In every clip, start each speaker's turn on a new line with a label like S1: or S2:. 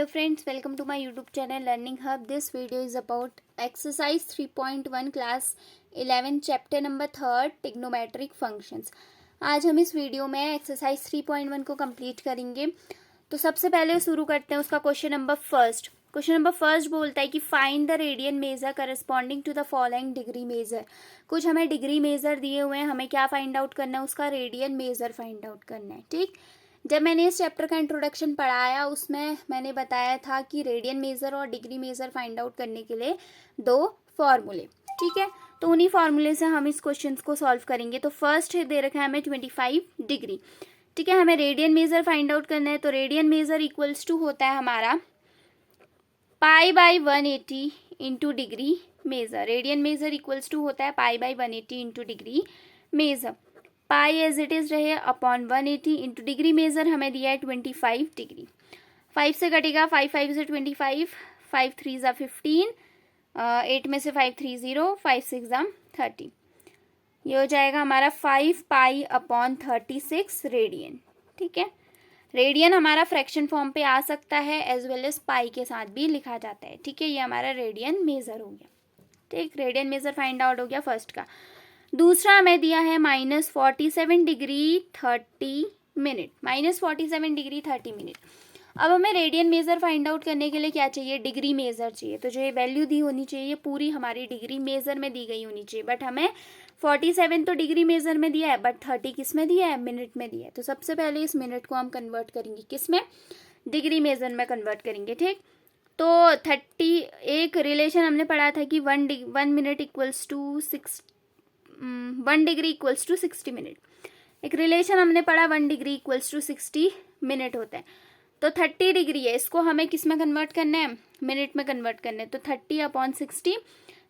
S1: Hello friends, welcome to my YouTube channel Learning Hub. This video is about exercise 3.1 class 11 chapter number 3 trigonometric functions. आज हम इस video में exercise 3.1 को complete करेंगे. तो सबसे पहले शुरू करते हैं उसका question number first. Question number first बोलता है कि find the radian measure corresponding to the following degree measure. कुछ हमें डिग्री मेजर दिए हुए हैं, हमें क्या फाइंड आउट करना है, उसका रेडियन मेजर फाइंड आउट करना है. ठीक, जब मैंने इस चैप्टर का इंट्रोडक्शन पढ़ाया उसमें मैंने बताया था कि रेडियन मेजर और डिग्री मेजर फाइंड आउट करने के लिए दो फॉर्मूले. ठीक है, तो उन्हीं फॉर्मूले से हम इस क्वेश्चन को सॉल्व करेंगे. तो फर्स्ट दे रखा है हमें 25 डिग्री. ठीक है, हमें रेडियन मेजर फाइंड आउट करना है. तो रेडियन मेजर इक्वल्स टू होता है हमारा pi by 180 into degree measure. Radian measure equals to होता है pi by 180 into degree measure. Pi as it is रहे अपॉन 180 इंटू डिग्री मेजर हमें दिया है 25 डिग्री. 5 से कटेगा, 5 से 25, 5 3 ज़ा 15, 8 में से 5 3 0, 5 6 ज़ा 30. ये हो जाएगा हमारा 5 पाई अपॉन 36 रेडियन. ठीक है, रेडियन हमारा फ्रैक्शन फॉर्म पे आ सकता है एज वेल एज पाई के साथ भी लिखा जाता है. ठीक है, ये हमारा रेडियन मेजर हो गया. ठीक, रेडियन मेजर फाइंड आउट हो गया फर्स्ट का. दूसरा हमें दिया है -47 डिग्री 30 मिनट. -47 degree 30 minute. अब हमें रेडियन मेजर फाइंड आउट करने के लिए क्या चाहिए, डिग्री मेजर चाहिए. तो जो ये वैल्यू दी होनी चाहिए पूरी हमारी डिग्री मेजर में दी गई होनी चाहिए. बट हमें 47 तो डिग्री मेजर में दिया है, बट 30 किस में दिया है, मिनट में दिया है. तो सबसे पहले इस मिनट को हम कन्वर्ट करेंगे किस में, डिग्री मेजर में कन्वर्ट करेंगे. ठीक, तो 30 एक रिलेशन हमने पढ़ा था कि 1 minute equals to 1 degree equals to 60 minute. एक रिलेशन हमने पढ़ा 1 डिग्री इक्वल्स टू 60 मिनट होता है. तो 30 डिग्री है, इसको हमें किस में कन्वर्ट करना है, मिनट में कन्वर्ट करना है. तो 30 अपॉन 60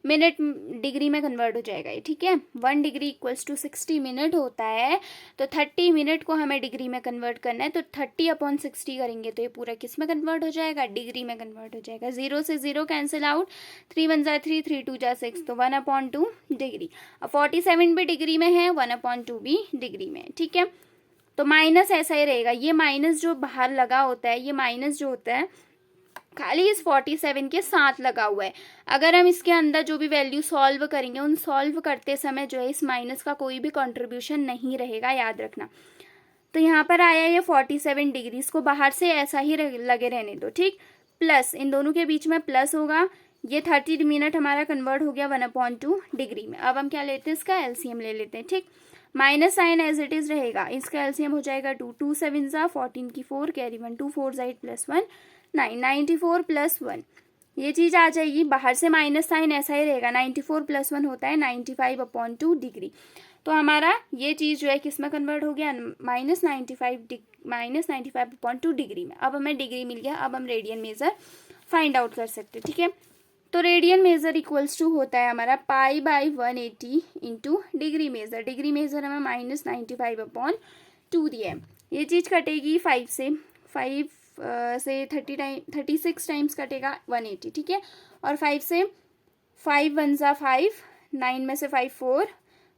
S1: मिनट डिग्री में कन्वर्ट हो जाएगा ये. ठीक है, 1 डिग्री इक्वल्स टू 60 मिनट होता है. तो 30 मिनट को हमें डिग्री में कन्वर्ट करना है. तो 30 अपॉन 60 करेंगे तो ये पूरा किस में कन्वर्ट हो जाएगा, डिग्री में कन्वर्ट हो जाएगा. 0 से 0 कैंसिल आउट, 3 1 ज़ा 3, 3 2 ज़ा 6, तो 1/2 डिग्री. अब 47 भी डिग्री में है, 1/2 भी डिग्री में. ठीक है, तो माइनस ऐसा ही रहेगा. ये माइनस जो बाहर लगा होता है, ये माइनस जो होता है खाली इस 47 के साथ लगा हुआ है. अगर हम इसके अंदर जो भी वैल्यू सॉल्व करेंगे उन सॉल्व करते समय जो है इस माइनस का कोई भी कंट्रीब्यूशन नहीं रहेगा, याद रखना. तो यहाँ पर आया ये 47 डिग्री, इसको बाहर से ऐसा ही लगे रहने दो. ठीक, प्लस इन दोनों के बीच में प्लस होगा. ये 30 मिनट हमारा कन्वर्ट हो गया 1/2 डिग्री में. अब हम क्या लेते हैं, इसका एलसीएम ले लेते हैं. ठीक, minus sine as it is रहेगा, इसका एलसीएम हो जाएगा 2 2 7 ज़ा 14 की 4 कैरी 1 2 4 ज़ा 8 प्लस 1 9 94 प्लस 1. ये चीज़ आ जाएगी. बाहर से माइनस साइन ऐसा ही रहेगा, 94 प्लस 1 होता है 95/2 डिग्री. तो हमारा ये चीज़ जो है किस में कन्वर्ट हो गया, -95/2 डिग्री में. अब हमें डिग्री मिल गया. अब हम रेडियन मेजर फाइंड आउट कर सकते हैं. ठीक है, तो रेडियन मेजर इक्वल्स टू होता है हमारा pi by 180 into degree measure. Degree measure हमें -95/2 दिया है. ये चीज़ कटेगी 5 से 36 टाइम्स कटेगा 180. ठीक है, और 5 से 5 1 ज़ा 5, 9 में से 5 4,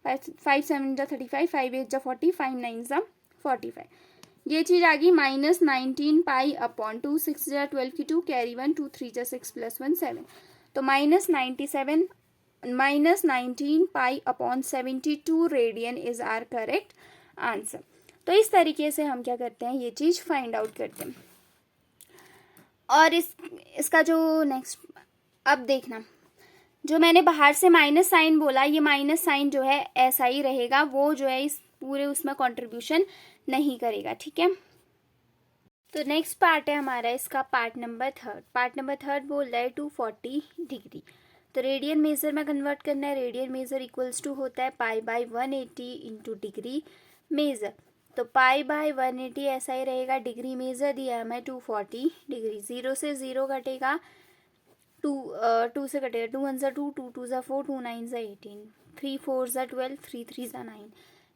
S1: 5 7 ज़ा 35, 5 8 ज़ा 40, 5 9 ज़ा 45. ये चीज़ आ गई -19 पाई/2, 6 ज़ा 12 की 2 कैरी 1 2 3 ज़ा 6 प्लस 1 7. तो -19 पाई/72 radian is our correct answer. तो इस तरीके से हम क्या करते हैं, ये चीज़ फाइंड आउट करते हैं. और इसका जो नेक्स्ट, अब देखना, जो मैंने बाहर से माइनस साइन बोला, ये माइनस साइन जो है ऐसा ही रहेगा, वो जो है इस पूरे उसमें कंट्रीब्यूशन नहीं करेगा. ठीक है, तो नेक्स्ट पार्ट है हमारा इसका पार्ट नंबर 3. पार्ट नंबर 3 बोल रहा है 240 डिग्री. तो रेडियन मेजर में कन्वर्ट करना है. रेडियन मेजर इक्वल्स टू होता है pi by 180 into degree measure. तो पाई बाई 180 ऐसा ही रहेगा. डिग्री मेजर दिया हमें 240 डिग्री. 0 से 0 कटेगा, 2 से कटेगा, 2 1 ज़ा 2, 2 2 ज़ा 4, 2 9 ज़ा 18, 3 4 ज़ा 12, 3 3 ज़ा 9.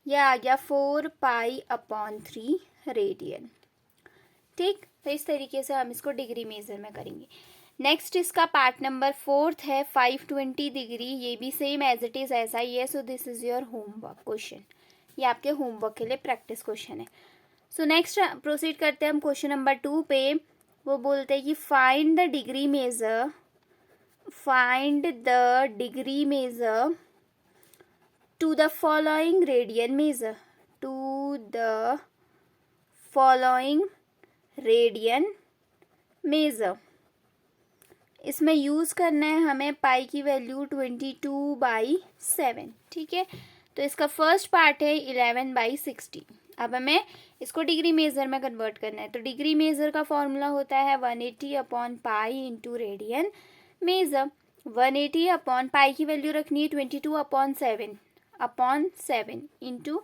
S1: यह आ गया 4 पाई/3 रेडियन. ठीक, तो इस तरीके से हम इसको डिग्री मेजर में करेंगे. नेक्स्ट इसका पार्ट नंबर 4 है 520 डिग्री. ये भी सेम एज इट इज ऐसा ही है. सो this is your homework question. ये आपके होमवर्क के लिए प्रैक्टिस क्वेश्चन है. सो नेक्स्ट प्रोसीड करते हैं हम क्वेश्चन नंबर 2 पे. वो बोलते हैं कि find the degree measure to the following radian measure. इसमें यूज़ करना है हमें पाई की वैल्यू 22/7, ठीक है। तो इसका फर्स्ट पार्ट है 11/16। अब हमें इसको डिग्री मेजर में कन्वर्ट करना है। तो डिग्री मेजर का फॉर्मूला होता है 180/पाई इंटू रेडियन मेजर। 180/पाई की वैल्यू रखनी है 22/7 इंटू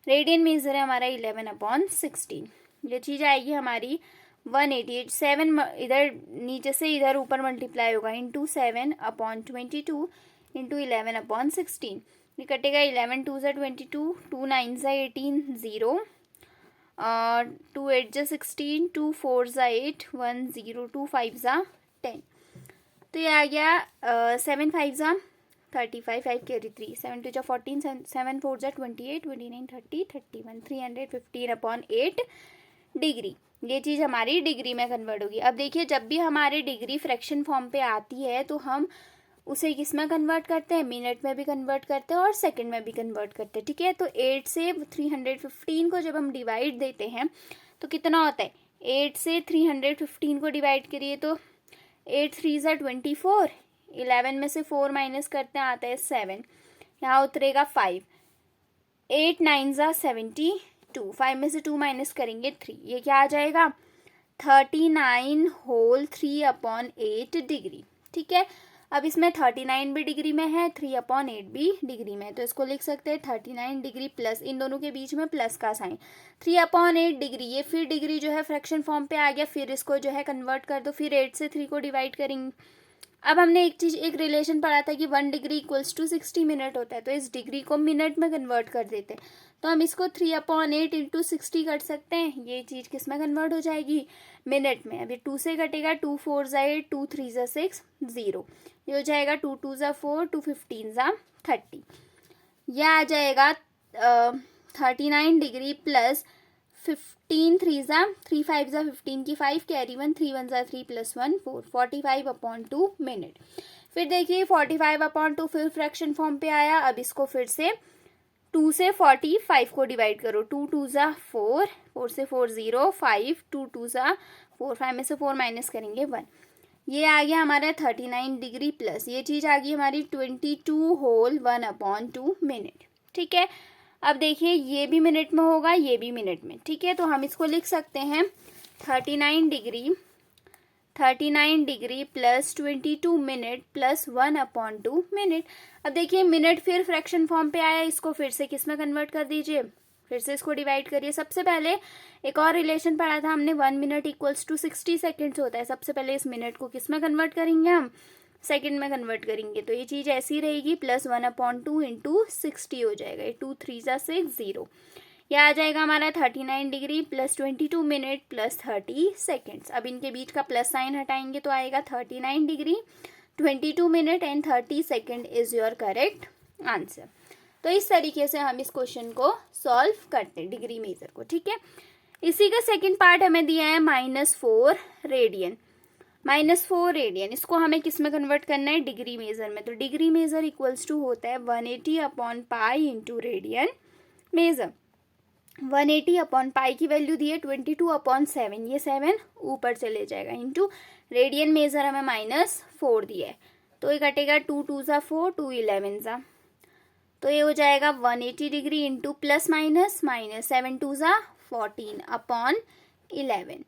S1: रेडियन मेजर है हमारा 11/16। ये चीज़ आएगी हमारी 180। 7 इधर नीचे से इधर ऊपर मल्टीप्लाई होगा इंटू 7/22 इंटू 11/16। ये कटेगा 11 2 ज़ा 22, 2 9 ज़ा 18, 0, 2 8 ज़ा 16, 2 4 ज़ा 8, 1 0, 2 5 ज़ा 10। तो ये आ गया 7 5 ज़ा 35, 5 कैरी 3, 7 2 ज़ा 14, 7 4 ज़ा 28, 29 30, 31, 315/8 डिग्री। ये चीज़ हमारी डिग्री में कन्वर्ट होगी। अब देखिए, जब भी हमारी डिग्री फ्रैक्शन फॉर्म पे आती है तो हम उसे किस में कन्वर्ट करते हैं, मिनट में भी कन्वर्ट करते हैं और सेकंड में भी कन्वर्ट करते हैं, ठीक है। तो 8 से 315 को जब हम डिवाइड देते हैं तो कितना होता है, 8 से 315 को डिवाइड करिए तो 8 3 ज़ा 24, 11 में से 4 माइनस करते हैं आता है 7, यहाँ उतरेगा 5, 8 9 ज़ा 72, 5 में से 2 माइनस करेंगे 3, ये क्या आ जाएगा 39/3/8 डिग्री, ठीक है। अब इसमें 39 भी डिग्री में है, 3/8 भी डिग्री में है, तो इसको लिख सकते हैं 39 डिग्री प्लस इन दोनों के बीच में प्लस का साइन 3/8 डिग्री। ये फिर डिग्री जो है फ्रैक्शन फॉर्म पे आ गया, फिर इसको जो है कन्वर्ट कर दो, फिर 8 से 3 को डिवाइड करेंगे। अब हमने एक रिलेशन पढ़ा था कि 1 डिग्री इक्वल्स टू 60 मिनट होता है, तो इस डिग्री को मिनट में कन्वर्ट कर देते हैं। तो हम इसको 3/8 इंटू 60 कर सकते हैं। ये चीज़ किस में कन्वर्ट हो जाएगी, मिनट में। अभी 2 से कटेगा, 2 4 ज़ा 8, 2 3 ज़ा 6, 0, ये हो जाएगा 2 2 ज़ा 4, 2 15 ज़ा 30, यह आ जाएगा 39 डिग्री प्लस 15 3 ज़ा 3 5 ज़ा 15 की 5 कैरी 1, 3 1 ज़ा 3 प्लस 1 4, 45/2 मिनट। फिर देखिए 45/2 फिर फ्रैक्शन फॉर्म पे आया। अब इसको फिर से 2 से 45 को डिवाइड करो, 2 2 ज़ा 4, 4 से 4 0, 5, 2 2 ज़ा 4, 5 में से 4 माइनस करेंगे 1, ये आ गया हमारा 39 डिग्री प्लस ये चीज़ आ गई हमारी 22/1/2 मिनट, ठीक है। अब देखिए ये भी मिनट में होगा, ये भी मिनट में, ठीक है। तो हम इसको लिख सकते हैं 39 degree plus 22 minute plus 1/2 minute. अब देखिए मिनट फिर फ्रैक्शन फॉर्म पे आया, इसको फिर से किस में कन्वर्ट कर दीजिए, फिर से इसको डिवाइड करिए। सबसे पहले एक और रिलेशन पढ़ा था हमने, 1 मिनट इक्वल्स टू 60 सेकेंड्स होता है। सबसे पहले इस मिनट को किस में कन्वर्ट करेंगे, हम सेकंड में कन्वर्ट करेंगे। तो ये चीज़ ऐसी रहेगी, प्लस 1/2 इंटू 60 हो जाएगा, 2 3 ज़ा 6, 0, यह आ जाएगा हमारा 39 degree plus 22 minute plus 30 seconds. अब इनके बीच का प्लस साइन हटाएंगे तो आएगा 39 degree 22 minute and 30 second is your correct answer. तो इस तरीके से हम इस क्वेश्चन को सॉल्व करते हैं, डिग्री मेजर को, ठीक है। इसी का सेकंड पार्ट हमें दिया है -4 रेडियन। -4 रेडियन इसको हमें किस में कन्वर्ट करना है, डिग्री मेजर में। तो डिग्री मेजर इक्वल्स टू होता है 180/पाई इंटू रेडियन मेजर। 180/पाई की वैल्यू दी है 22/7, ये 7 ऊपर चले जाएगा, इंटू रेडियन मेजर हमें -4 दिया है, तो ये कटेगा 2 2 ज़ा 4, 2 11 ज़ा, तो ये हो जाएगा 180 डिग्री इंटू प्लस माइनस 7 2 ज़ा 14/11।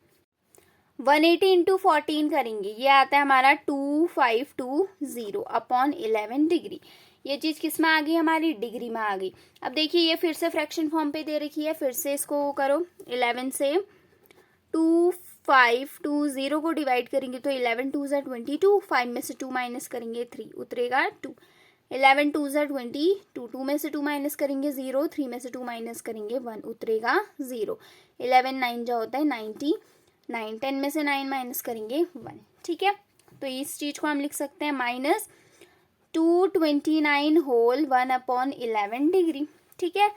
S1: 180 इंटू 14 करेंगे, ये आता है हमारा 2520/11 डिग्री। ये चीज़ किस में आ गई, हमारी डिग्री में आ गई। अब देखिए ये फिर से फ्रैक्शन फॉर्म पे दे रखी है, फिर से इसको करो, 11 से 2520 को डिवाइड करेंगे तो 11 2 ज़ा 22, 5 में से 2 माइनस करेंगे 3, उतरेगा 2, 11 2 ज़ा 20, 2 में से 2 माइनस करेंगे 0, 3 में से 2 माइनस करेंगे 1, उतरेगा 0, 11 9 जो होता है 90, 9 10 में से 9 माइनस करेंगे 1, ठीक है। तो इस चीज़ को हम लिख सकते हैं -229/1/11 डिग्री, ठीक है।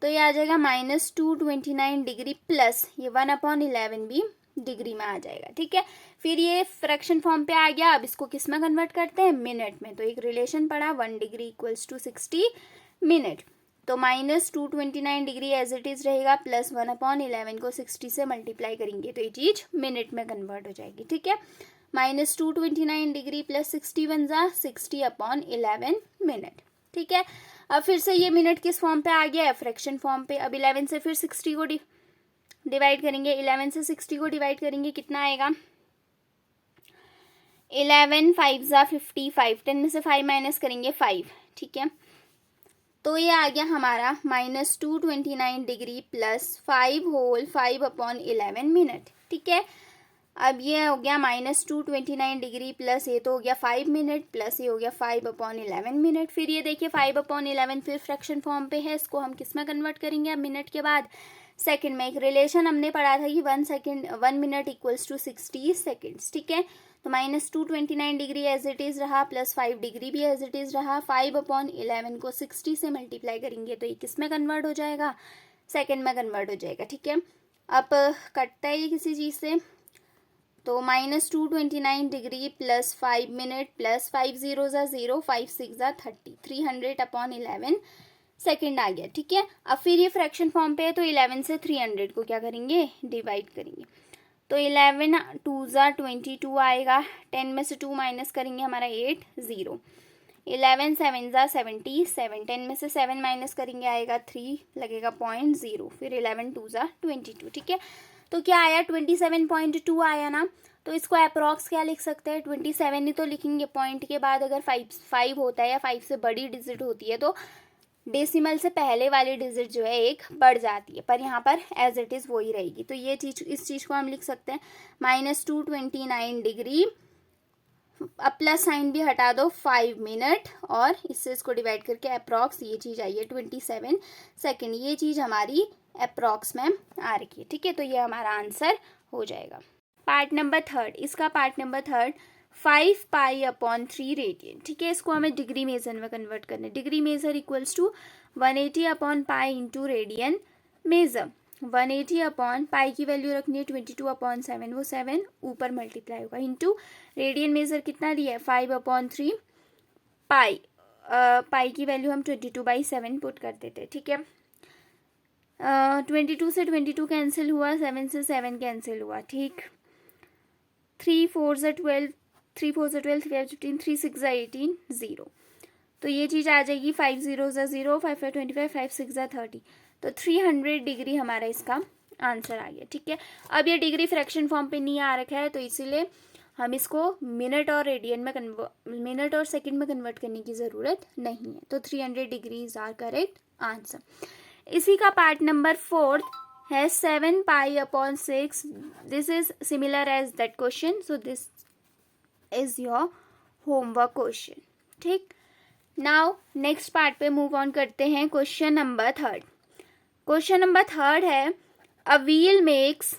S1: तो ये आ जाएगा -229 डिग्री प्लस ये 1/11 भी डिग्री में आ जाएगा, ठीक है। फिर ये फ्रैक्शन फॉर्म पे आ गया। अब इसको किस में कन्वर्ट करते हैं, मिनट में। तो एक रिलेशन पड़ा 1 डिग्री इक्वल्स टू 60 मिनट। तो -229 डिग्री एज इट इज रहेगा, प्लस 1/11 को 60 से मल्टीप्लाई करेंगे तो ये चीज मिनट में कन्वर्ट हो जाएगी, ठीक है। -229 डिग्री प्लस 60 बन जा 60/11 मिनट, ठीक है। अब फिर से ये मिनट किस फॉर्म पे आ गया है, फ्रैक्शन फॉर्म पे। अब 11 से फिर 60 को डिवाइड करेंगे, 11 से 60 को डिवाइड करेंगे, कितना आएगा, 11 5 जा 55, 10 में से 5 माइनस करेंगे 5, ठीक है। तो ये आ गया हमारा -229 डिग्री प्लस 5 होल 5/11 मिनट, ठीक है। अब ये हो गया -229 डिग्री प्लस ये तो हो गया 5 मिनट प्लस ये हो गया 5/11 मिनट। फिर ये देखिए 5/11 फिर फ्रैक्शन फॉर्म पे है, इसको हम किस में कन्वर्ट करेंगे अब मिनट के बाद, सेकंड में। एक रिलेशन हमने पढ़ा था कि 1 मिनट इक्वल्स टू 60 सेकेंड्स, ठीक है। तो -229 डिग्री एज इट इज रहा, प्लस 5 डिग्री भी एज इट इज रहा, 5/11 को 60 से मल्टीप्लाई करेंगे तो ये किस में कन्वर्ट हो जाएगा, सेकेंड में कन्वर्ट हो जाएगा, ठीक है। अब कटता है ये किसी चीज से, तो -229 डिग्री प्लस 5 मिनट प्लस 5 0 जा 0, 5 6 जा 30, 300/11 सेकेंड आ गया, ठीक है। अब फिर ये फ्रैक्शन फॉर्म पे है तो 11 से 300 को क्या करेंगे, डिवाइड करेंगे। तो 11 2 जा 22 आएगा, 10 में से 2 माइनस करेंगे हमारा 8 0, 11 7 जा 77, 10 में से 7 माइनस करेंगे आएगा 3, लगेगा 0.0, फिर 11 2 जा 22, ठीक है। तो क्या आया, 27.2 आया ना। तो इसको अप्रॉक्स क्या लिख सकते हैं, 27 ही तो लिखेंगे। पॉइंट के बाद अगर 5 होता है या 5 से बड़ी डिजिट होती है तो डेसिमल से पहले वाली डिजिट जो है एक बढ़ जाती है, पर यहाँ पर एज इट इज वही रहेगी। तो ये चीज, इस चीज को हम लिख सकते हैं -229 डिग्री, अब प्लस साइन भी हटा दो 5 मिनट और इससे इसको डिवाइड करके अप्रॉक्स ये चीज आई है 27 सेकेंड। ये चीज हमारी अप्रॉक्स में आ रही है, ठीक है। तो ये हमारा आंसर हो जाएगा। पार्ट नंबर थर्ड, इसका पार्ट नंबर थर्ड 5 पाई/3 रेडियन, ठीक है। इसको हमें डिग्री मेजर में कन्वर्ट करना है। डिग्री मेजर इक्वल्स टू 180/पाई इंटू रेडियन मेजर। 180/पाई की वैल्यू रखनी है 22/7, वो 7 ऊपर मल्टीप्लाई होगा, इंटू रेडियन मेजर कितना दिया है 5/3 पाई। पाई की वैल्यू हम 22/7 पुट कर देते, ठीक है। 22 से 22 कैंसिल हुआ, 7 से 7 कैंसिल हुआ, ठीक। 3 4 से 12, 3 4 से 12, 3 15, 3 6 जा 18 0। तो ये चीज आ जाएगी 5 0 जा 0, 5 5 25, 5 6 जा 30। तो 300 डिग्री हमारा इसका आंसर आ गया, ठीक है। अब ये डिग्री फ्रैक्शन फॉर्म पे नहीं आ रखा है तो इसीलिए हम इसको मिनट और रेडियन में मिनट और सेकंड में कन्वर्ट करने की जरूरत नहीं है। तो 300 degree is our correct answer. इसी का पार्ट नंबर फोर्थ है 7 पाई/6। This is similar as that question, so this is your homework question, ठीक। नाउ नेक्स्ट पार्ट पे मूव ऑन करते हैं। Question number third, question number third है a wheel makes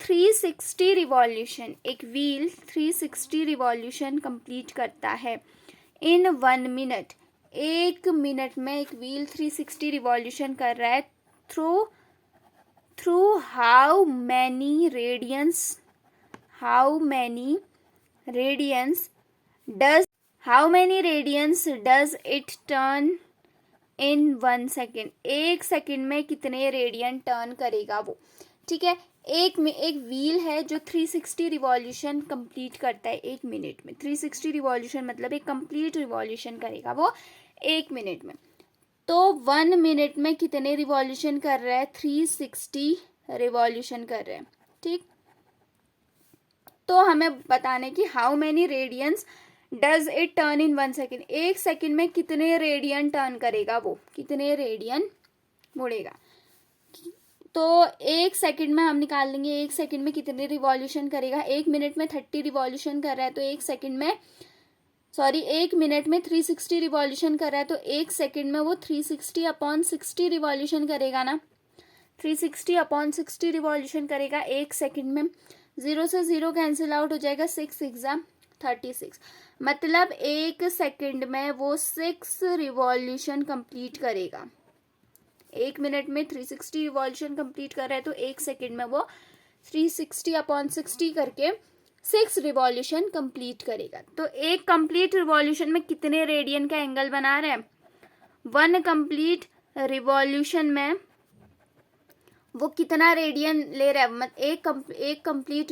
S1: 360 revolution. एक व्हील 360 रिवॉल्यूशन कंप्लीट करता है इन 1 मिनट। 1 मिनट में एक व्हील 360 रिवॉल्यूशन कर रहा है through how many radians does it turn in 1 second. 1 second में कितने रेडियन टर्न करेगा वो, ठीक है। एक व्हील है जो 360 रिवॉल्यूशन कंप्लीट करता है 1 मिनट में। 360 रिवॉल्यूशन मतलब एक कंप्लीट रिवॉल्यूशन करेगा वो 1 मिनट में। तो 1 मिनट में कितने रिवॉल्यूशन कर रहा है, 360 रिवॉल्यूशन कर रहा है, ठीक। तो हमें बताने की how many radians does it turn in 1 second. 1 second में कितने रेडियन टर्न करेगा वो, कितने रेडियन मुड़ेगा। तो 1 सेकेंड में हम निकाल लेंगे 1 सेकेंड में कितने रिवॉल्यूशन करेगा। 1 मिनट में 30 रिवॉल्यूशन कर रहा है तो 1 मिनट में 360 रिवॉल्यूशन कर रहा है तो 1 सेकेंड में वो 360/60 रिवॉल्यूशन करेगा ना। 360/60 रिवॉल्यूशन करेगा 1 सेकेंड में। 0 से 0 कैंसिल आउट हो जाएगा, 6 6 36। मतलब 1 सेकेंड में वो 6 रिवॉल्यूशन कंप्लीट करेगा। 1 मिनट में 360 रिवॉल्यूशन कंप्लीट कर रहा है तो 1 सेकेंड में वो 360/60 करके 6 रिवॉल्यूशन कंप्लीट करेगा। तो एक कंप्लीट रिवॉल्यूशन में कितने रेडियन का एंगल बना रहा है? 1 कंप्लीट रिवॉल्यूशन में वो कितना रेडियन ले रहा है? मतलब एक कंप्लीट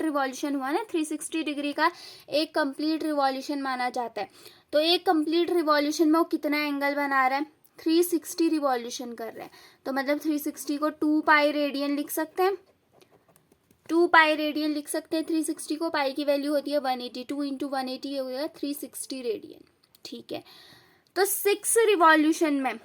S1: रिवॉल्यूशन हुआ ना 360 डिग्री का, एक कंप्लीट रिवॉल्यूशन माना जाता है। तो एक कंप्लीट रिवॉल्यूशन में वो कितना एंगल बना रहा है? 360 रिवॉल्यूशन कर रहा है। तो मतलब 360 को 2 पाई रेडियन लिख सकते हैं, 2 पाई रेडियन लिख सकते हैं 360 को। पाई की वैल्यू होती है 180, 2 इंटू 180 हो गया 360 रेडियन। ठीक है, तो 6 रिवॉल्यूशन में,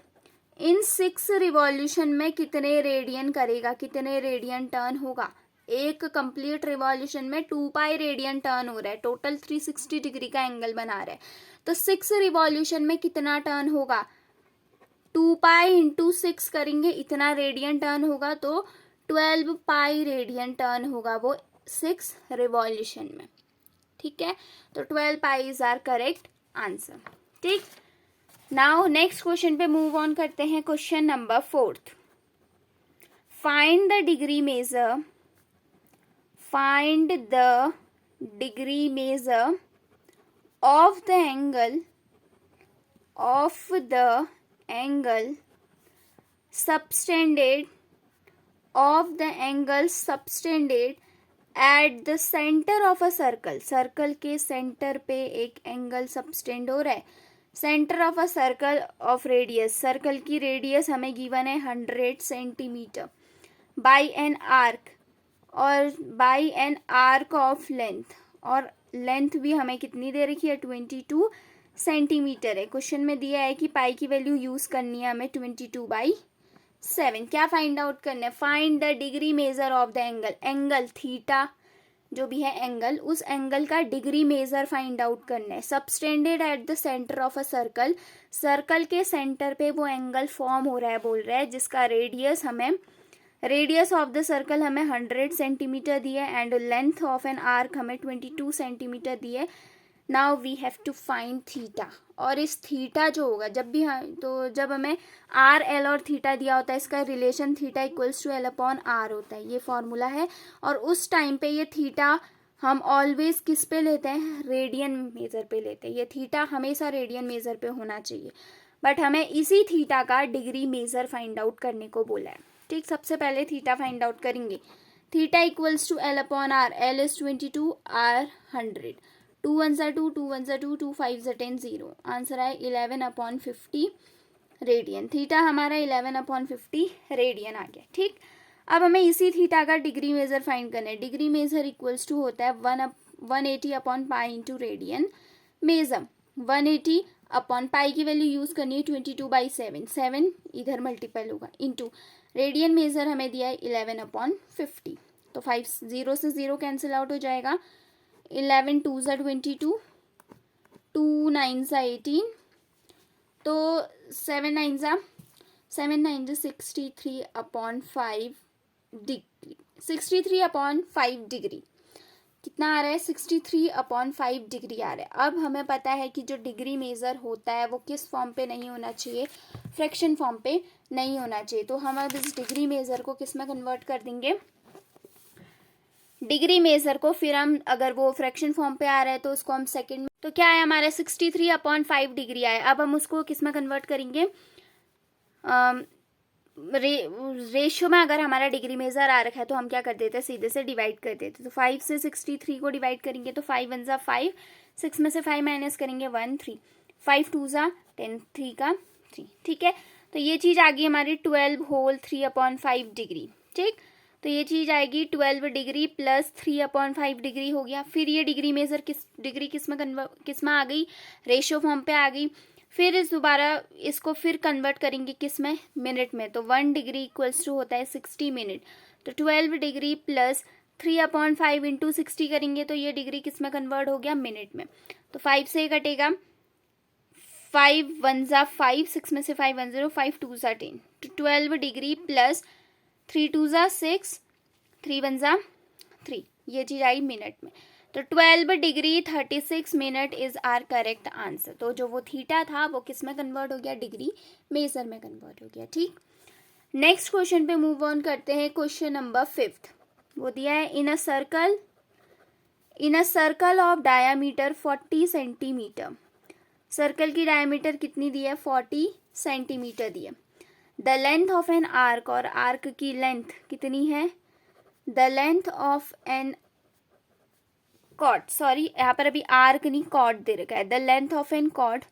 S1: इन 6 रिवॉल्यूशन में कितने रेडियन करेगा, कितने रेडियन टर्न होगा? एक कंप्लीट रिवॉल्यूशन में 2 पाई रेडियन टर्न हो रहा है, टोटल 360 डिग्री का एंगल बना रहा है। तो 6 रिवॉल्यूशन में कितना टर्न होगा? 2 पाई इंटू 6 करेंगे, इतना रेडियन टर्न होगा, तो 12 पाई रेडियन टर्न होगा वो 6 रिवॉल्यूशन में। ठीक है, तो 12 pi is our correct answer. ठीक, नाउ नेक्स्ट क्वेश्चन पे मूव ऑन करते हैं। Question number 4, find the degree measure, find the degree measure of the angle subtended at the center of a circle। Circle के centre पे एक angle subtend हो रहा है। Centre of a circle of radius, circle की radius हमें given है 100 centimetre, by an arc, और by an arc of length, और लेंथ भी हमें कितनी दे रखी है? 22 सेंटीमीटर है। क्वेश्चन में दिया है कि पाई की वैल्यू यूज करनी है हमें 22/7। क्या फाइंड आउट करना है? Find the degree measure of the angle, angle theta जो भी है एंगल, उस एंगल का डिग्री मेजर फाइंड आउट करना है। Subtended at the centre of a circle, circle के सेंटर पे वो एंगल फॉर्म हो रहा है, बोल रहा है, जिसका रेडियस हमें, रेडियस ऑफ द सर्कल हमें 100 सेंटीमीटर दी है and length of an arc हमें 22 सेंटीमीटर दी है। Now we have to find theta. और इस थीटा जो होगा, जब भी तो जब हमें आर, एल और थीटा दिया होता है, इसका relation theta equals to L upon R होता है, ये फॉर्मूला है। और उस टाइम पे ये थीटा हम ऑलवेज किस पे लेते हैं? रेडियन मेजर पे लेते हैं। ये थीटा हमेशा रेडियन मेजर पे होना चाहिए, बट हमें इसी थीटा का डिग्री मेजर फाइंड आउट करने को बोला है। ठीक, सबसे पहले थीटा फाइंड आउट करेंगे। Theta equals to L upon R, L is 22, R 100, 2 1 2, 2 1 2, 2 5 10, 0। Answer है 11/50 रेडियन। थीटा हमारा 11/50 रेडियन आ गया। ठीक, अब हमें इसी थीटा का डिग्री मेजर फाइंड करना है। डिग्री मेजर इक्वल्स टू होता है 180 upon pi into radian major. 180 upon pi की वैल्यू यूज करनी है 22/7, 7 इधर मल्टीपल होगा, इंटू रेडियन मेजर हमें दिया है 11/50। तो 5 0 से 0 कैंसिल आउट हो जाएगा। 11 2 22, 2 9 18, तो 7 9 63/5 डिग्री, 63/5 डिग्री कितना आ रहा है? 63/5 डिग्री आ रहा है। अब हमें पता है कि जो डिग्री मेजर होता है वो किस फॉर्म पे नहीं होना चाहिए? फ्रैक्शन फॉर्म पे नहीं होना चाहिए। तो हम अब इस डिग्री मेजर को किस में कन्वर्ट कर देंगे? डिग्री मेजर को फिर हम, अगर वो फ्रैक्शन फॉर्म पे आ रहा है तो उसको हम सेकंड में, तो क्या है हमारा 63/5 डिग्री आया। अब हम उसको किस में कन्वर्ट करेंगे? रेशियो में अगर हमारा डिग्री मेजर आ रखा है तो हम क्या कर देते हैं? सीधे से डिवाइड कर देते। तो 5 से 63 को डिवाइड करेंगे तो 5 1 5, 6 में से 5 माइनस करेंगे 1 3, 5 2 10, 3 का 3। ठीक है, तो ये चीज आ गई हमारी 12 होल 3/5 डिग्री। ठीक, तो ये चीज आएगी 12 डिग्री प्लस 3/5 डिग्री हो गया। फिर ये डिग्री मेजर किस में आ गई? रेशियो फॉर्म पे आ गई। फिर इस दोबारा इसको फिर कन्वर्ट करेंगे किस में? मिनट में। तो 1 डिग्री इक्वल्स टू होता है 60 मिनट। तो 12 डिग्री प्लस 3/5 इंटू 60 करेंगे तो ये डिग्री किस में कन्वर्ट हो गया? मिनट में। तो 5 से कटेगा, 5 1 5, 6 में से 5 1 0, 5 2 10। तो 12 डिग्री प्लस 3 2 6, 3 1 3, ये चीज आई मिनट में। तो 12 degree 36 minute is our correct answer. तो जो वो थीटा था वो किस में कन्वर्ट हो गया, डिग्री मेजर में कन्वर्ट हो गया। ठीक, नेक्स्ट क्वेश्चन पे मूव ऑन करते हैं। क्वेश्चन नंबर 5 वो दिया है, in a circle of diameter 40 centimetre. Circle की डायमीटर कितनी दी है, 40 सेंटीमीटर दी है। The length of an arc, और आर्क की लेंथ कितनी है, the length of an chord, sorry यहाँ पर अभी आर्क नहीं कॉर्ड दे रखा है, the length of an chord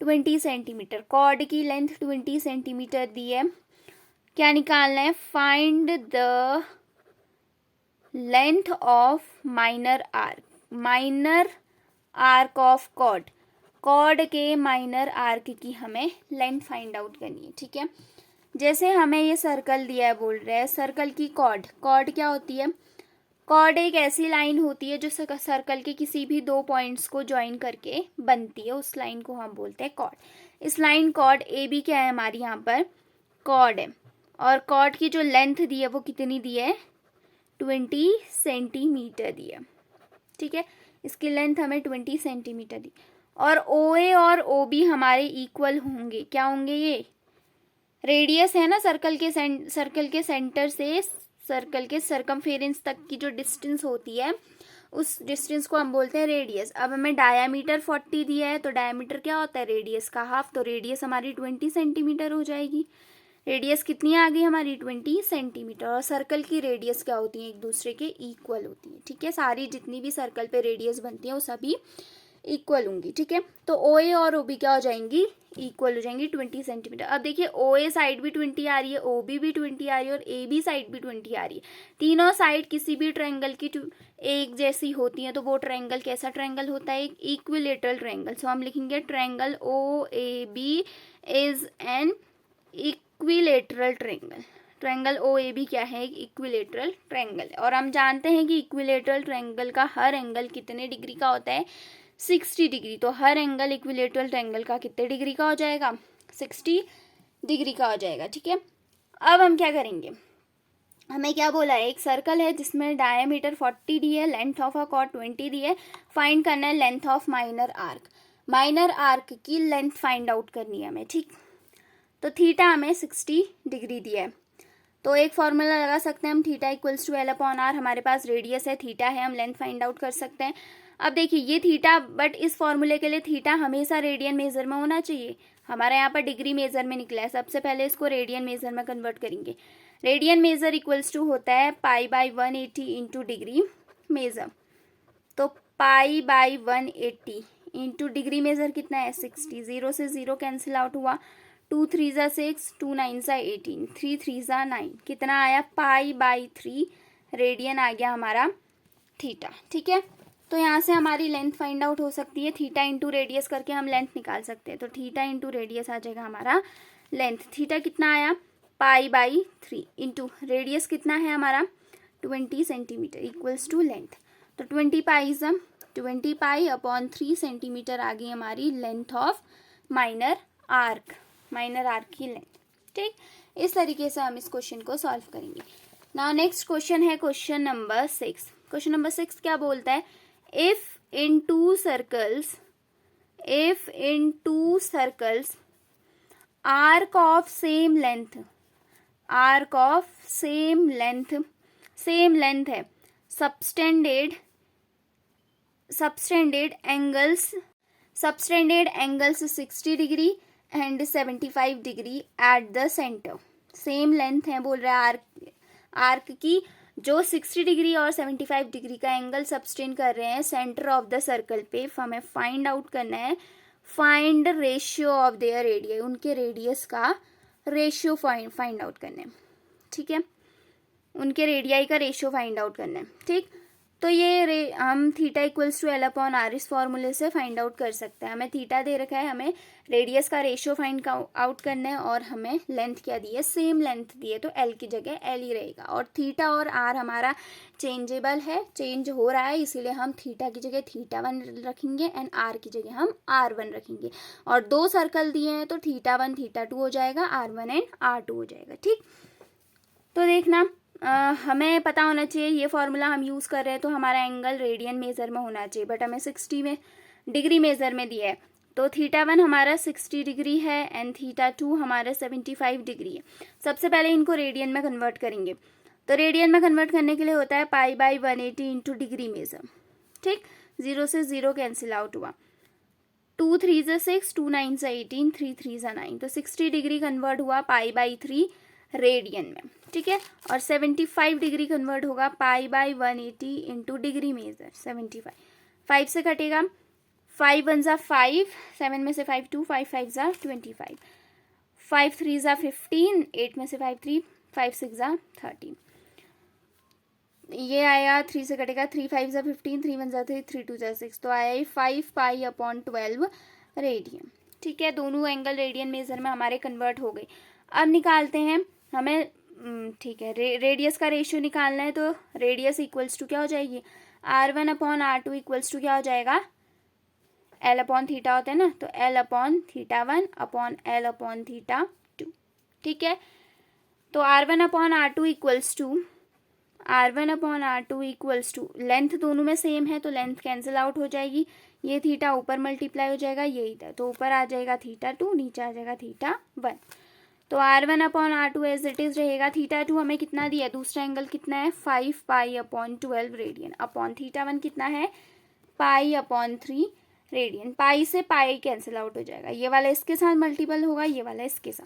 S1: 20 centimetre. Chord की लेंथ 20 सेंटीमीटर दी है। क्या निकालना है, find the length of minor arc of chord. Chord के माइनर आर्क की हमें लेंथ फाइंड आउट करनी है। ठीक है, जैसे हमें ये सर्कल दिया है, बोल रहे हैं सर्कल की कॉर्ड क्या होती है, कॉर्ड एक ऐसी लाइन होती है जो सर्कल के किसी भी दो पॉइंट्स को ज्वाइन करके बनती है, उस लाइन को हम बोलते हैं कॉर्ड। इस लाइन कॉर्ड ए बी क्या है हमारी, यहाँ पर कॉर्ड है, और कॉर्ड की जो लेंथ दी है वो कितनी दी है, 20 सेंटीमीटर दी है। ठीक है, इसकी लेंथ हमें 20 सेंटीमीटर दी, और ओ ए और ओ बी हमारे इक्वल होंगे। क्या होंगे, ये रेडियस है ना सर्कल के सेंटर से सर्कल के सरकमफेरेंस तक की जो डिस्टेंस होती है, उस डिस्टेंस को हम बोलते हैं रेडियस। अब हमें डायामीटर 40 दिया है, तो डायामीटर क्या होता है, रेडियस का हाफ, तो रेडियस हमारी 20 सेंटीमीटर हो जाएगी। रेडियस कितनी आ गई हमारी, 20 सेंटीमीटर। और सर्कल की रेडियस क्या होती है, एक दूसरे के इक्वल होती है। ठीक है, सारी जितनी भी सर्कल पे रेडियस बनती है वो सभी इक्वल होंगी। ठीक है, तो ओ ए और ओ बी क्या हो जाएंगी, इक्वल हो जाएंगी 20 सेंटीमीटर। अब देखिए ओ ए साइड भी 20 आ रही है, ओ बी भी 20 आ रही है, और ए बी साइड भी 20 आ रही है। तीनों साइड किसी भी ट्रायंगल की एक जैसी होती है, तो वो ट्रायंगल कैसा ट्रायंगल होता है, एक इक्विलेटरल ट्रायंगल। सो हम लिखेंगे triangle O A B is an equilateral triangle. Triangle O A B क्या है, एक इक्विलेटरल ट्रायंगल है। और हम जानते हैं कि इक्विलेटरल ट्रायंगल का हर एंगल कितने डिग्री का होता है, 60 डिग्री। तो हर एंगल इक्विलेटरल ट्रायंगल का कितने डिग्री का हो जाएगा, 60 डिग्री का हो जाएगा। ठीक है, अब हम क्या करेंगे, हमें क्या बोला है, एक सर्कल है जिसमें डायमीटर 40 दी है, लेंथ ऑफ अ कॉर्ड 20 दी है। फाइंड करना है length of minor arc. Minor arc की लेंथ फाइंड आउट करनी है हमें। ठीक, तो थीटा हमें 60 डिग्री दिया है, तो एक फॉर्मूला लगा सकते हैं हम, थीटा इक्वल्स टू L/R। हमारे पास रेडियस है, थीटा है, हम लेंथ फाइंड आउट कर सकते हैं। अब देखिए ये थीटा, बट इस फॉर्मूले के लिए थीटा हमेशा रेडियन मेजर में होना चाहिए। हमारे यहाँ पर डिग्री मेजर में निकला है, सबसे पहले इसको रेडियन मेजर में कन्वर्ट करेंगे। रेडियन मेजर इक्वल्स टू होता है π/180 इंटू डिग्री मेजर। तो π/180 इंटू डिग्री मेजर कितना है, 60। 0 से 0 कैंसिल आउट हुआ, 2 3 ज़ा 6, 2 9 ज़ा 18, 3 3 ज़ा 9, कितना आया, π/3 रेडियन आ गया हमारा थीटा। ठीक है, तो यहाँ से हमारी लेंथ फाइंड आउट हो सकती है, थीटा इंटू रेडियस करके हम लेंथ निकाल सकते हैं। तो थीटा इंटू रेडियस आ जाएगा हमारा लेंथ। थीटा कितना आया, π/3 इंटू रेडियस कितना है हमारा, 20 सेंटीमीटर इक्वल्स टू लेंथ। तो 20 पाई अपॉन 3 सेंटीमीटर आ गई हमारी लेंथ ऑफ माइनर आर्क की लेंथ। ठीक, इस तरीके से हम इस क्वेश्चन को सॉल्व करेंगे। नाउ नेक्स्ट क्वेश्चन है क्वेश्चन नंबर 6। क्वेश्चन नंबर 6 क्या बोलता है, if in two circles arc of same length है, subtended angles 60 degree and 75 degree at the centre. Same length है बोल रहा है आर्क की, जो 60 डिग्री और 75 डिग्री का एंगल सबस्टेंड कर रहे हैं सेंटर ऑफ द सर्कल पे। हमें फाइंड आउट करना है, find ratio of their radius, उनके रेडियस का रेशियो फाइंड आउट करना है। ठीक है, उनके रेडियाई का रेशियो फाइंड आउट करना है। ठीक, तो ये हम थीटा इक्वल्स टू L/R इस फॉर्मूले से फाइंड आउट कर सकते हैं। हमें थीटा दे रखा है, हमें रेडियस का रेशियो फाइंड आउट करना है, और हमें लेंथ क्या दी है, सेम लेंथ दी है, तो L की जगह L ही रहेगा। और थीटा और R हमारा चेंजेबल है, चेंज हो रहा है, इसीलिए हम थीटा की जगह θ1 रखेंगे एंड R की जगह हम R1 रखेंगे। और दो सर्कल दिए हैं तो θ1 θ2 हो जाएगा, R1 एंड R2 हो जाएगा। ठीक, तो देखना हमें पता होना चाहिए ये फॉर्मूला हम यूज़ कर रहे हैं तो हमारा एंगल रेडियन मेजर में होना चाहिए, बट हमें 60 में डिग्री मेजर में दिया है। तो θ1 हमारा 60 डिग्री है एंड θ2 हमारा 75 डिग्री है। सबसे पहले इनको रेडियन में कन्वर्ट करेंगे। तो रेडियन में कन्वर्ट करने के लिए होता है π/180 इंटू डिग्री मेजर। ठीक, 0 से 0 कैंसिल आउट हुआ। 2 3 से 6, 2 9 से 18, 3 3 से 9, तो 60 डिग्री कन्वर्ट हुआ π/3 रेडियन में। ठीक है, और 75 डिग्री कन्वर्ट होगा π/180 इंटू डिग्री मेजर 75। 5 से कटेगा, 5 1 ज़ा 5, 7 में से 5 2, 5 5 ज़ा 25, 5 3 ज़ा 15, 8 में से 5 3, 5 6 ज़ा 13। ये आया, 3 से कटेगा, 3 5 ज़ा 15, 3 1 ज़ा 3, 3 2 ज़ा 6, तो आया 5π/12 रेडियन। ठीक है, दोनों एंगल रेडियन मेजर में हमारे कन्वर्ट हो गए। अब निकालते हैं हमें, ठीक है, रेडियस का रेशियो निकालना है। तो रेडियस इक्वल्स टू क्या हो जाएगी, R1/R2 इक्वल्स टू क्या हो जाएगा, L/θ होता है ना, तो L/θ1/L/θ2। ठीक है, तो R1/R2 इक्वल्स टू लेंथ दोनों में सेम है तो लेंथ कैंसिल आउट हो जाएगी। ये थीटा ऊपर मल्टीप्लाई हो जाएगा, ये इधर, तो ऊपर आ जाएगा θ2, नीचे आ जाएगा θ1। तो R1/R2 एज इट इज रहेगा। θ2 हमें कितना दिया है, दूसरा एंगल कितना है, 5π/12 रेडियन, अपॉन θ1 कितना है, π/3 रेडियन। पाई से पाई कैंसिल आउट हो जाएगा, ये वाला इसके साथ मल्टीपल होगा, ये वाला इसके साथ,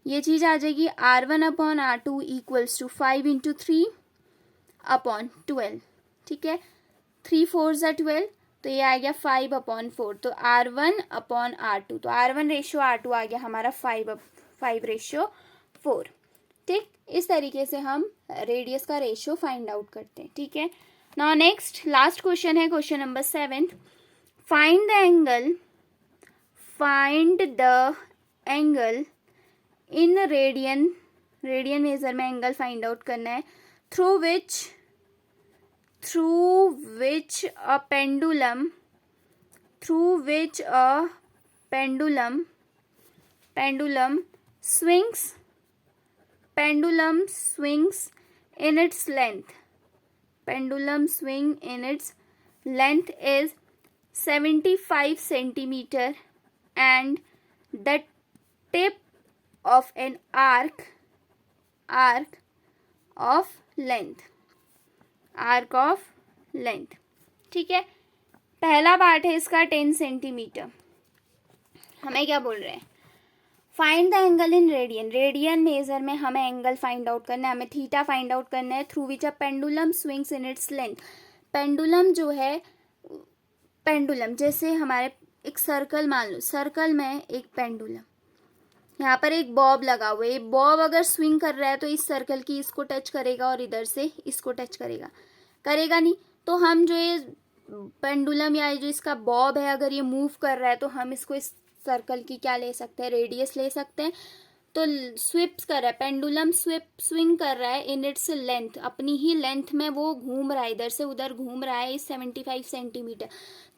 S1: ये चीज़ आ जाएगी। R1/R2 equals to 5 into 3/12। ठीक है, 3 4 ज़ा 12, तो ये आ गया 5/4। तो R1/R2, तो R1/R2 आ गया हमारा 5/4। ठीक, इस तरीके से हम रेडियस का रेशियो फाइंड आउट करते हैं। ठीक है, नाउ नेक्स्ट लास्ट क्वेश्चन है, question number 7। Find the angle in radian major में एंगल फाइंड आउट करना है through which a pendulum swings in its length. Pendulum swing in its length is 75 centimeter and the tip of an arc of length. ठीक है, पहला part है इसका 10 centimetre. हमें क्या बोल रहे हैं, find the angle in radian major में हमें एंगल फाइंड आउट करना है, हमें थीटा फाइंड आउट करना है through which a pendulum swings in its length. Pendulum जो है, पेंडुलम जैसे हमारे एक सर्कल, मान लो सर्कल में एक पेंडुलम, यहाँ पर एक बॉब लगा हुआ है। ये बॉब अगर स्विंग कर रहा है तो इस सर्कल की इसको टच करेगा और इधर से इसको टच करेगा नहीं। तो हम जो ये पेंडुलम या जो इसका बॉब है, अगर ये मूव कर रहा है तो हम इसको इस सर्कल की क्या ले सकते हैं, रेडियस ले सकते हैं। तो स्विप्स कर रहा है, पेंडुलम स्विंग कर रहा है इन इट्स लेंथ, अपनी ही लेंथ में वो घूम रहा है, इधर से उधर घूम रहा है इस 75 सेंटीमीटर।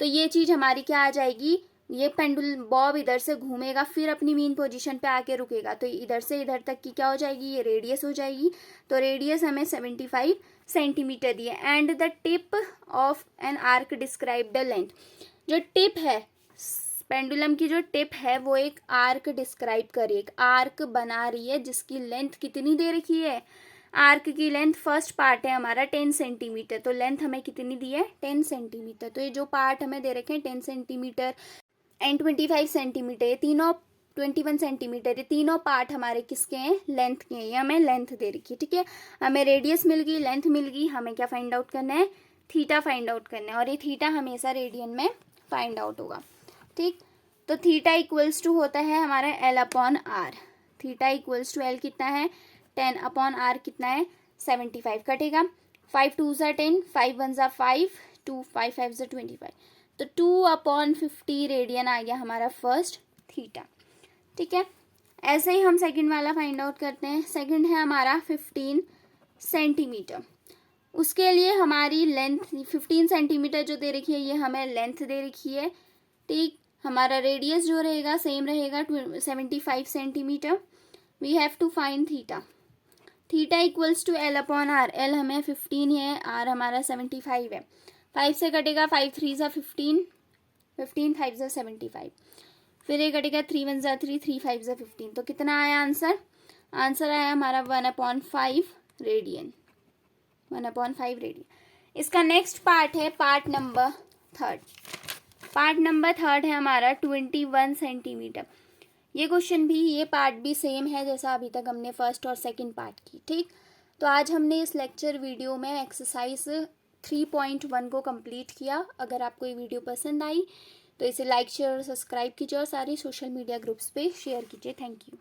S1: तो ये चीज़ हमारी क्या आ जाएगी, ये पेंडुलम बॉब इधर से घूमेगा फिर अपनी मीन पोजीशन पे आके रुकेगा, तो इधर से इधर तक की क्या हो जाएगी, ये रेडियस हो जाएगी। तो रेडियस हमें 75 सेंटीमीटर दी है। And the tip of an arc describe the length, जो टिप है पेंडुलम की, जो टिप है वो एक आर्क डिस्क्राइब कर रही है, एक आर्क बना रही है जिसकी लेंथ कितनी दे रखी है, आर्क की लेंथ फर्स्ट पार्ट है हमारा 10 सेंटीमीटर, तो लेंथ हमें कितनी दी है, 10 सेंटीमीटर। तो ये जो पार्ट हमें दे रखे हैं 10 सेंटीमीटर एंड 25 सेंटीमीटर, ये तीनों 21 सेंटीमीटर, ये तीनों पार्ट हमारे किसके हैं, लेंथ के हैं। ये हमें लेंथ दे रखी है। ठीक है, हमें रेडियस मिल गई, लेंथ मिल गई, हमें क्या फाइंड आउट करना है, थीटा फाइंड आउट करना है, और ये थीटा हमेशा रेडियन में फाइंड आउट होगा। ठीक, तो थीटा इक्वल्स टू होता है हमारा L/R। Theta equals to L कितना है, 10/R कितना है, 75 कटेगा, 5 2 ज़ा 10, 5 1 ज़ा 5, 2 5 5 ज़ा 25, तो 2/50 रेडियन आ गया हमारा फर्स्ट थीटा। ठीक है, ऐसे ही हम सेकंड वाला फाइंड आउट करते हैं। सेकंड है हमारा 15 सेंटीमीटर, उसके लिए हमारी लेंथ 15 सेंटीमीटर जो दे रखी है, ये हमें लेंथ दे रखी है। ठीक, हमारा रेडियस जो रहेगा सेम रहेगा 75 centimetre. We have to find theta. Theta equals to L upon R, L हमें 15 है, आर हमारा 75 है। 5 से कटेगा, 5 3 ज़ा 15, 15 5 ज़ा 75, फिर ये कटेगा 3 1 ज़ा 3, 3 5 ज़ा 15। तो कितना आया आंसर? आंसर आया हमारा 1/5 रेडियन, 1/5 रेडियन। इसका नेक्स्ट पार्ट है part number third. Part number third है हमारा 21 सेंटीमीटर। ये क्वेश्चन भी, ये पार्ट भी सेम है जैसा अभी तक हमने फर्स्ट और सेकंड पार्ट की, ठीक। तो आज हमने इस लेक्चर वीडियो में एक्सरसाइज 3.1 को कंप्लीट किया। अगर आपको ये वीडियो पसंद आई तो इसे लाइक शेयर और सब्सक्राइब कीजिए और सारी सोशल मीडिया ग्रुप्स पे शेयर कीजिए। Thank you.